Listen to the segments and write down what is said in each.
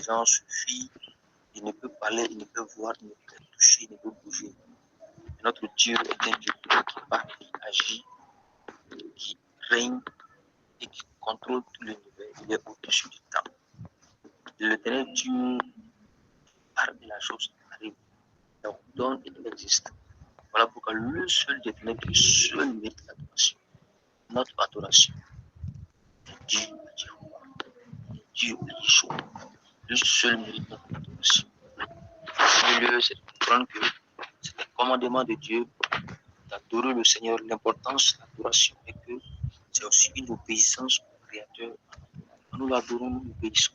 présence suffit. Il ne peut parler, il ne peut voir, il ne peut toucher, il ne peut bouger. Notre Dieu est un Dieu qui parle, qui agit, qui règne et qui contrôle tout l'univers. Il est au-dessus du temps. L'éternel Dieu parle de la chose qui arrive. Il ordonne et il existe. Voilà pourquoi le seul éternel Dieu seul mérite l'adoration. Notre adoration. Dieu à Jéhovah. Dieu à Yeshua. Le seul mérite notre adoration. Le c'est de comprendre que c'est un commandement de Dieu d'adorer le Seigneur. L'importance de l'adoration est que c'est aussi une obéissance au Créateur. Nous l'adorons, nous l'obéissons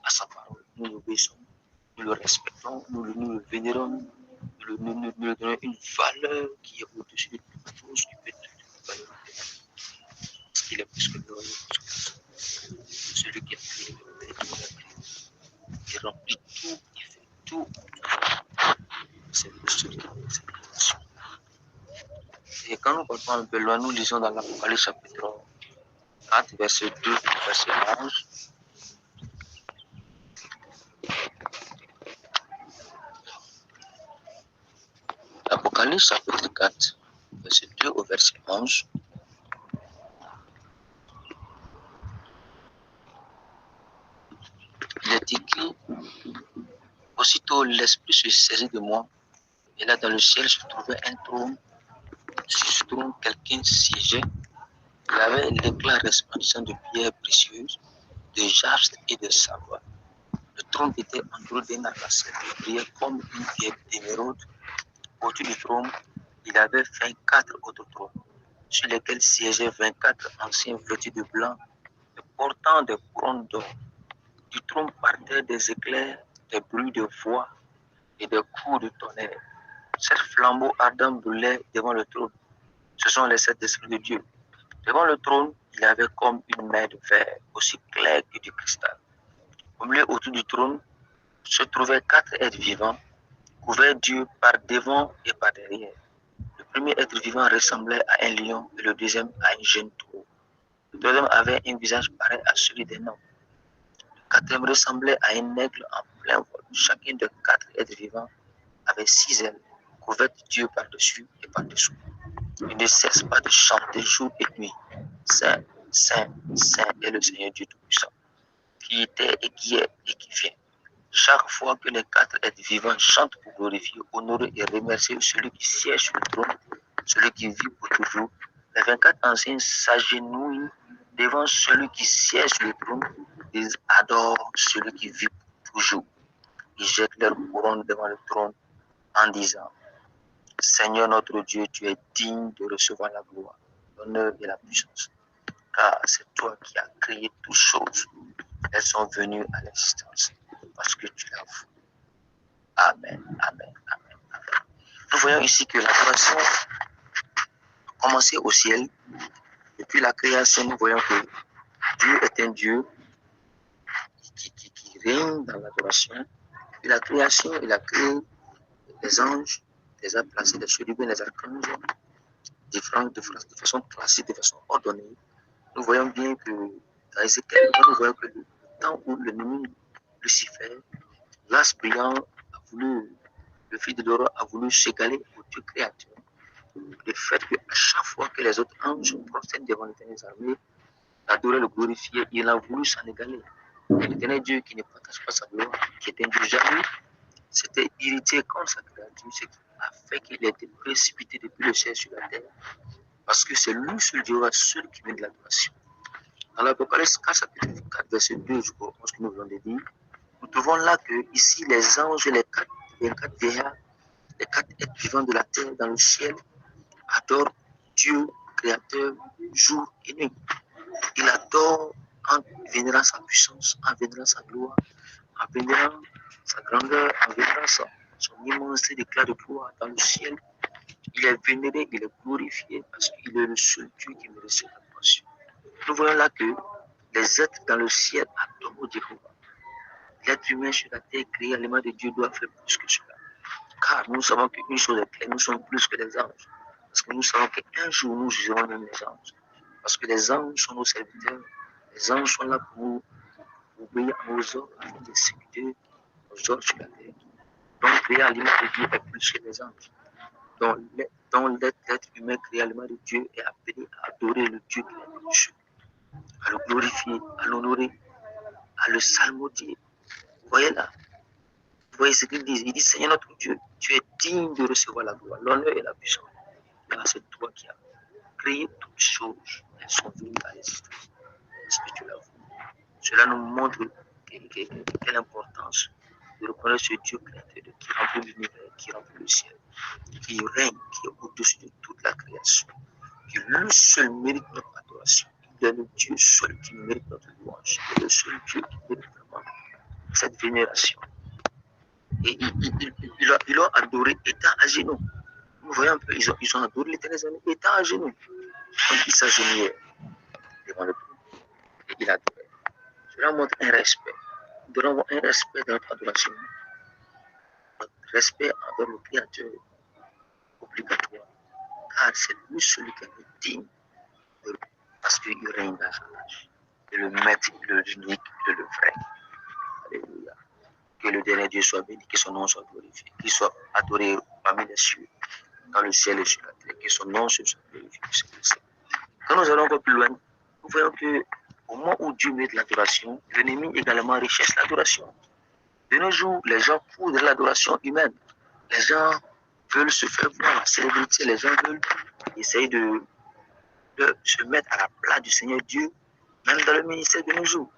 à sa parole. Nous l'obéissons, nous le respectons, nous le vénérons, nous lui donnons une valeur qui est au-dessus de toute chose qui peut être valeur. Parce qu'il est plus que glorieux, celui qui a créé le monde, il remplit tout, il fait tout. C'est le seul qui a cette relation. Et quand nous partons un peu loin, nous lisons dans l'Apocalypse chapitre 4, verset 2, verset 11. L'Apocalypse chapitre 4, verset 2 au verset 11. Il est écrit: aussitôt l'Esprit se saisit de moi, et là dans le ciel se trouvait un trône. Sur ce trône, quelqu'un siégeait. Il avait l'éclat resplendissant de pierres précieuses, de jaspe et de savoie. Le trône était entouré d'un arc-en-ciel qui brillait comme une pierre d'émeraude. Autour du trône, il avait 24 autres trônes, sur lesquels siégeaient 24 anciens vêtus de blanc, portant des couronnes d'or. Du trône partaient des éclairs, des bruits de voix et des coups de tonnerre. Sept flambeaux ardents brûlaient devant le trône. Ce sont les 7 esprits de Dieu. Devant le trône, il y avait comme une mer de verre, aussi claire que du cristal. Au milieu, autour du trône, se trouvaient 4 êtres vivants, couverts d'yeux par devant et par derrière. Le premier être vivant ressemblait à un lion et le deuxième à un jeune taureau. Le troisième avait un visage pareil à celui d'un homme. Le quatrième ressemblait à un aigle en plein vol. Chacun des 4 êtres vivants avait 6 ailes, couvertes d'yeux par-dessus et par-dessous. Il ne cesse pas de chanter jour et nuit. Saint, Saint, Saint est le Seigneur Dieu Tout-Puissant, qui était et qui est et qui vient. Chaque fois que les 4 êtres vivants chantent pour glorifier, honorer et remercier celui qui siège sur le trône, celui qui vit pour toujours, les 24 anciens s'agenouillent devant celui qui siège sur le trône. Ils adorent celui qui vit pour toujours. Ils jettent leur couronne devant le trône en disant: Seigneur notre Dieu, tu es digne de recevoir la gloire, l'honneur et la puissance. Car c'est toi qui as créé toutes choses. Elles sont venues à l'existence parce que tu l'as voulu. Amen, amen, amen, amen. Nous voyons ici que l'adoration a commencé au ciel. Depuis la création, nous voyons que Dieu est un Dieu qui règne dans l'adoration. Depuis la création, il a créé les anges, les a placés, les chérubins, les archanges, de façon classique, de façon ordonnée. Nous voyons bien que dans Ézéchiel, nous voyons que le temps où l'ennemi Lucifer, l'as brillant, a voulu, le fils de Dora a voulu s'égaler au Dieu créateur. Le fait qu'à chaque fois que les autres anges prosternent devant l'éternel armée, l'adorer, le glorifier, il a voulu s'en égaler. L'éternel Dieu qui ne partage pas sa gloire, qui est un Dieu jaloux, s'était irrité contre sa créature, ce qui a fait qu'il ait été précipité depuis le ciel sur la terre. Parce que c'est lui, seul Dieu, seul qui met de l'adoration. Dans l'Apocalypse 4, chapitre 4, verset 2, je crois, ce que nous venons de dire, nous trouvons là que ici les anges, les 24 vieillards, les 4 êtres vivants de la terre dans le ciel adorent Dieu créateur jour et nuit. Il adore en vénérant sa puissance, en vénérant sa gloire, en vénérant sa grandeur, en vénérant son immensité d'éclat de gloire dans le ciel. Il est vénéré, il est glorifié parce qu'il est le seul Dieu qui mérite cette adoration. Nous voyons là que les êtres dans le ciel adorent Dieu. L'être humain sur la terre créé à l'image de Dieu doit faire plus que cela. Car nous savons qu'une chose est claire, nous sommes plus que les anges. Parce que nous savons qu'un jour nous jugerons même les anges. Parce que les anges sont nos serviteurs. Les anges sont là pour obéir à nos ordres afin d'exécuter nos ordres sur la terre. Donc, créé à l'image de Dieu est plus chez les anges. Donc, l'être humain créé à l'image de Dieu est appelé à adorer le Dieu qui est Dieu, à le glorifier, à l'honorer, à le salmodier. Vous voyez là? Vous voyez ce qu'il dit? Il dit, Seigneur notre Dieu, tu es digne de recevoir la gloire, l'honneur et la puissance. Car c'est toi qui as créé toutes choses. Elles sont venues à l'existence. Est-ce que tu l'as vu? Cela nous montre quelle importance de reconnaître ce Dieu créateur qui remplit l'univers, qui remplit le ciel, qui règne, qui est au-dessus de toute la création, qui lui seul mérite notre adoration. Il est le Dieu seul qui mérite notre louange. Il est le seul Dieu qui mérite vraiment cette vénération. Et ils l'ont adoré étant à genoux. Vous voyez un peu, ils ont adoré l'Éternel étant à genoux. Donc ils s'agenouillaient devant le trône. Et il adorait. Cela montre un respect. Nous devons avoir un respect dans notre adoration. Notre respect envers le Créateur obligatoire. Car c'est lui celui qui est digne. Parce qu'il règne dans son âge. Et le maître, l'unique, le vrai. Alléluia. Que le dernier Dieu soit béni, que son nom soit glorifié, qu'il soit adoré parmi les cieux, dans le ciel et sur la terre, que son nom soit glorifié. Quand nous allons encore plus loin, nous voyons que au moment où Dieu met de l'adoration, l'ennemi également recherche l'adoration. De nos jours, les gens courent de l'adoration humaine. Les gens veulent se faire voir la célébrité, les gens veulent essayer de se mettre à la place du Seigneur Dieu, même dans le ministère de nos jours.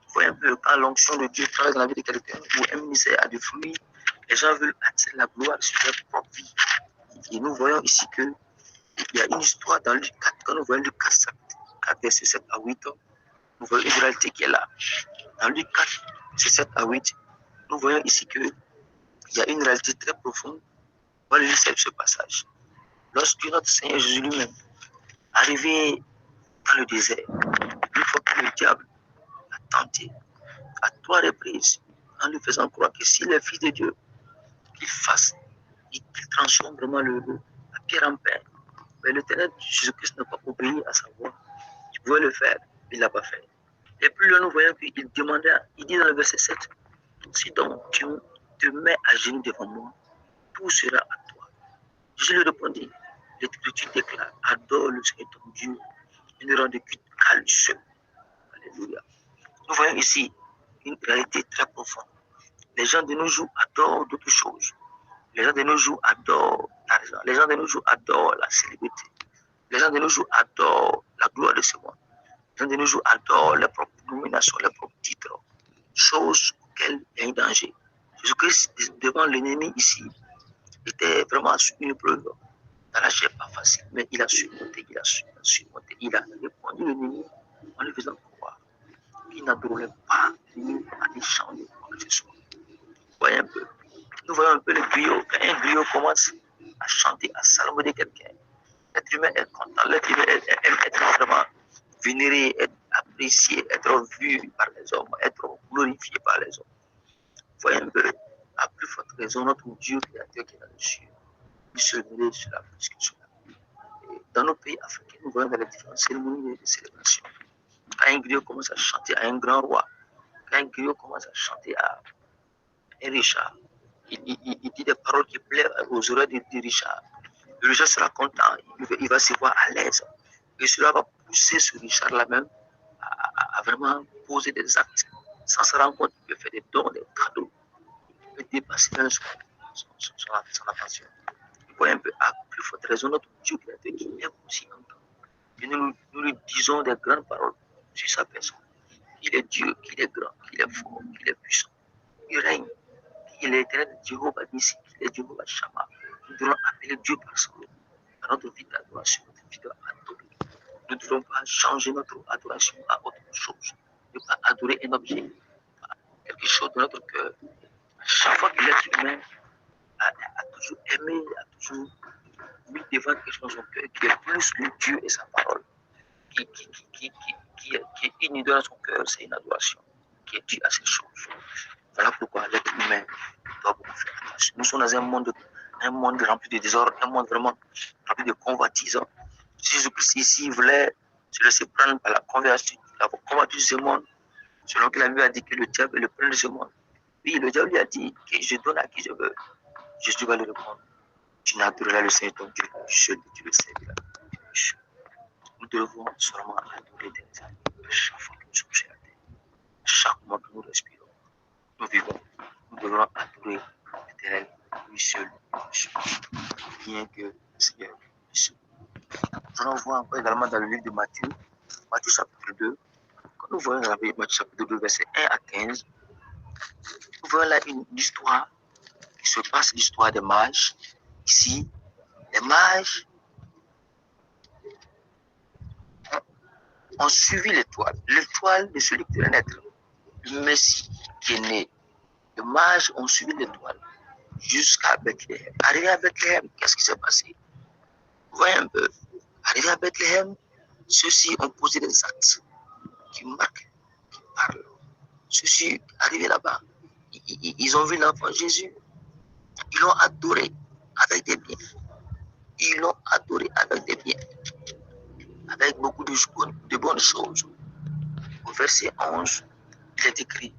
Vous voyez un peu quand l'onction de Dieu travaille dans la vie de quelqu'un ou un ministère a du fruit, les gens veulent attirer la gloire sur leur propre vie. Et nous voyons ici qu'il y a une histoire dans Luc 4, quand nous voyons Luc 4, verset 7 à 8, nous voyons une réalité qui est là. Dans Luc 4, verset 7 à 8, nous voyons ici qu'il y a une réalité très profonde. On va lire ce passage. Lorsque notre Seigneur Jésus lui-même, arrivé dans le désert, une fois que le diable l'a tenté à 3 reprises, en lui faisant croire que s'il est fils de Dieu, qu'il fasse, qu'il transforme vraiment la pierre en pain. Mais l'Éternel Jésus-Christ n'a pas obéi à sa voix. Il pouvait le faire, il ne l'a pas fait. Et puis là, nous voyons qu'il demandait, il dit dans le verset 7, si donc tu te mets à genoux devant moi, tout sera à toi. Je lui répondis, l'Écriture déclare, adore le Seigneur ton Dieu, et ne rends de culte qu'à lui seul. Alléluia. Nous voyons ici une réalité très profonde. Les gens de nos jours adorent d'autres choses. Les gens de nos jours adorent l'argent. Les gens de nos jours adorent la célébrité. Les gens de nos jours adorent la gloire de ce monde. Les gens de nos jours adorent les propres nominations, les propres titres. Choses auxquelles il y a un danger. Jésus-Christ, devant l'ennemi ici, était vraiment sur une preuve. Dans la chair, pas facile, mais il a surmonté, il a répondu l'ennemi en lui faisant croire qu'il n'adorait pas l'ennemi à des chants de quoi que ce soit. Vous voyez un peu. Nous voyons un peu le griot. Quand un griot commence à chanter, à salmodier quelqu'un, l'être humain est content, l'être humain aime être vraiment vénéré, être apprécié, être vu par les hommes, être glorifié par les hommes. Vous voyez un peu, à plus forte raison, notre Dieu créateur qui est dans le ciel, il se mérite sur la plus que cela. Dans nos pays africains, nous voyons dans les différentes cérémonies de célébration. Quand un griot commence à chanter à un grand roi, quand un griot commence à chanter à un Richard, il dit des paroles qui plaisent aux oreilles de Richard. Le Richard sera content, il va se voir à l'aise. Et cela va pousser ce Richard-là même à vraiment poser des actes. Sans se rendre compte, il peut faire des dons, des cadeaux. Il peut dépasser même son attention. Vous voyez un peu, à plus forte raison, notre Dieu créateur qui est aussi content. Et nous lui disons des grandes paroles sur sa personne. Il est Dieu, qu'il est grand, qu'il est fort, qu'il est puissant. Il règne. Il est éternel Jéhovah Nissi, il est Jéhovah Shammah. Nous devons appeler Dieu par son nom. Dans notre vie d'adoration, notre vie d'adoration. Nous ne devons pas changer notre adoration à autre chose. Ne pas adorer un objet, quelque chose de notre cœur. À chaque fois que l'être humain a toujours aimé, a toujours mis devant quelque chose dans son cœur qui est plus que Dieu et sa parole, qui est unie dans son cœur, c'est une adoration qui est due à ces choses. Voilà pourquoi l'être humain doit beaucoup faire attention. Nous sommes dans un monde rempli de désordre, un monde vraiment rempli de convoitise. Si Jésus-Christ ici voulait se laisser prendre par la conversion, la convoitise de ce monde, Selon que la Bible a dit que le diable est le prince de ce monde. Oui, le diable lui a dit que je donne à qui je veux. Jésus va lui répondre. Tu n'adoreras le Seigneur ton Dieu, seul et tu le serviras. Nous devons seulement adorer des amis à chaque fois que nous sommes sur la terre. À chaque moment que nous respirons, nous vivons. Nous devons adorer l'Éternel, lui seul. Bien que le Seigneur lui seul. Nous allons voir encore également dans le livre de Matthieu, Matthieu chapitre 2. Quand nous voyons dans Matthieu chapitre 2, versets 1 à 15, nous voyons là une histoire qui se passe, l'histoire des mages. Ici, les mages ont suivi l'étoile de celui qui devait naître, le Messie qui est né. Les mages ont suivi l'étoile jusqu'à Bethléem. Arrivé à Bethléem, qu'est-ce qui s'est passé? Vous voyez un peu. Arrivé à Bethléem, ceux-ci ont posé des actes qui marquent, qui parlent. Ceux-ci, arrivés là-bas, ils ont vu l'enfant Jésus. Ils l'ont adoré avec des biens. Ils l'ont adoré avec des biens. Avec beaucoup de bonnes choses. Au verset 11, il est écrit,